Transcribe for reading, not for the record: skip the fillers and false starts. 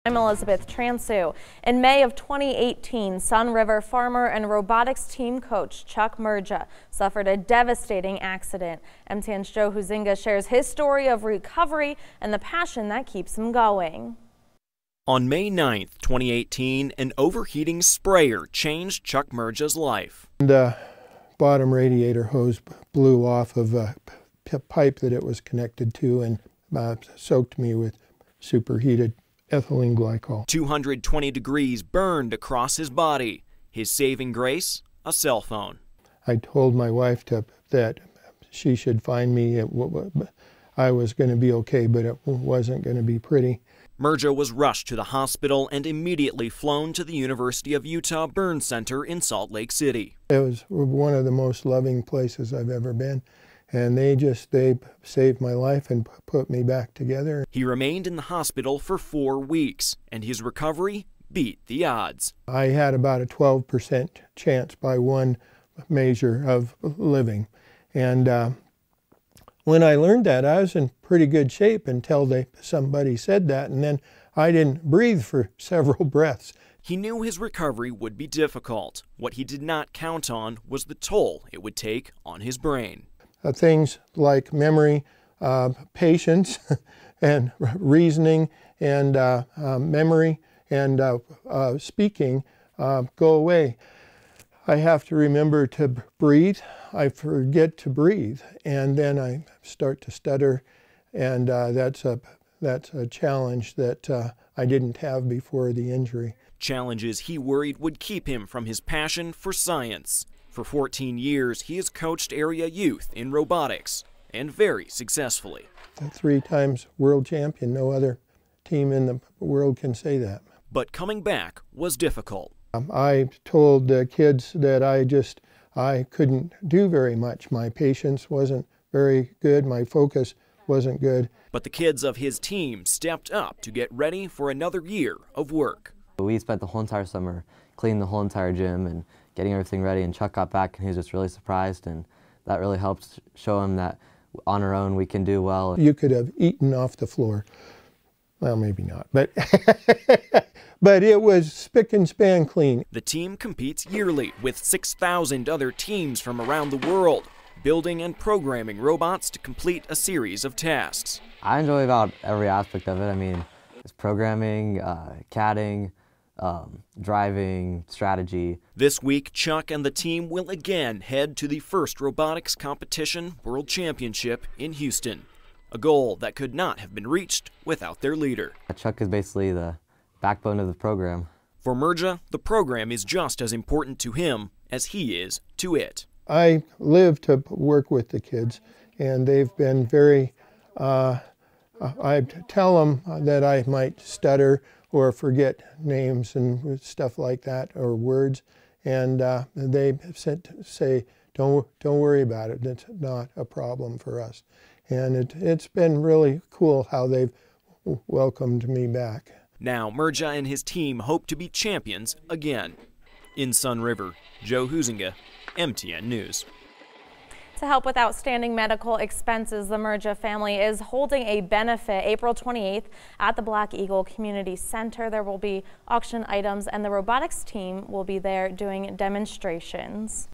I'm Elizabeth TRANSUE. In May of 2018, Sun River farmer and robotics team coach Chuck MERJA suffered a devastating accident. MTN's Joe HUISINGA shares his story of recovery and the passion that keeps him going. On May 9th, 2018, an overheating sprayer changed Chuck MERJA's life. The bottom radiator hose blew off of a pipe that it was connected to and soaked me with superheated ethylene glycol. 220 degrees burned across his body. His saving grace, a cell phone. I told my wife that she should find me. I was going to be okay, but it wasn't going to be pretty. MERJA was rushed to the hospital and immediately flown to the University of Utah Burn Center in Salt Lake City. It was one of the most loving places I've ever been. And they saved my life and put me back together. He remained in the hospital for 4 weeks, and his recovery beat the odds. I had about a 12% chance by one measure of living. And when I learned that, I was in pretty good shape until somebody said that, and then I didn't breathe for several breaths. He knew his recovery would be difficult. What he did not count on was the toll it would take on his brain. Things like memory, patience, and reasoning, and memory, and speaking go away. I have to remember to breathe. I forget to breathe, and then I start to stutter, and that's a challenge that I didn't have before the injury. Challenges he worried would keep him from his passion for science. For 14 years, he has coached area youth in robotics, and very successfully. 3 times world champion. No other team in the world can say that. But coming back was difficult. I told the kids that I couldn't do very much. My patience wasn't very good. My focus wasn't good. But the kids of his team stepped up to get ready for another year of work. We spent the whole entire summer cleaning the whole entire gym and getting everything ready, and Chuck got back and he was just really surprised, and that really helped show him that on our own we can do well. You could have eaten off the floor. Well, maybe not, but but it was spick and span clean. The team competes yearly with 6,000 other teams from around the world, building and programming robots to complete a series of tasks. I enjoy about every aspect of it. I mean, it's programming, CADing, driving, strategy. This week, Chuck and the team will again head to the first robotics competition world championship in Houston, a goal that could not have been reached without their leader. Chuck is basically the backbone of the program. For MERJA, the program is just as important to him as he is to it. I live to work with the kids, and they've been very, I tell them that I might stutter or forget names and stuff like that, or words, and they say, don't worry about it, it's not a problem for us. And it's been really cool how they've welcomed me back. Now MERJA and his team hope to be champions again. In Sun River, Joe HUISINGA, MTN News. To help with outstanding medical expenses, the MERJA family is holding a benefit April 28th at the Black Eagle Community Center. There will be auction items, and the robotics team will be there doing demonstrations.